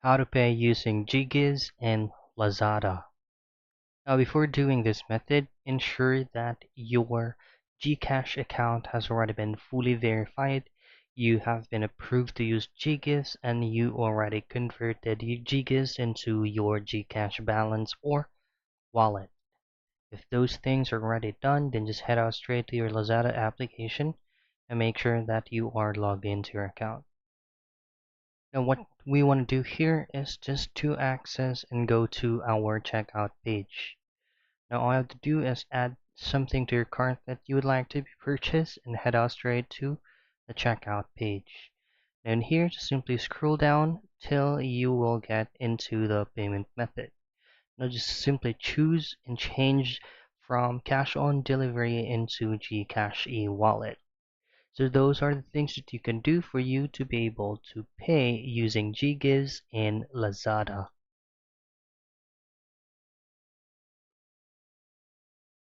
How to pay using Ggives and Lazada. Now, before doing this method, ensure that your Gcash account has already been fully verified. You have been approved to use Ggives and you already converted your Ggives into your Gcash balance or wallet. If those things are already done, then just head out straight to your Lazada application and make sure that you are logged into your account. Now what we want to do here is just to access and go to our checkout page. Now all you have to do is add something to your cart that you would like to be purchased and head out straight to the checkout page. And here just simply scroll down till you will get into the payment method. Now just simply choose and change from cash on delivery into Gcash e-wallet. So those are the things that you can do for you to be able to pay using Ggives and Lazada.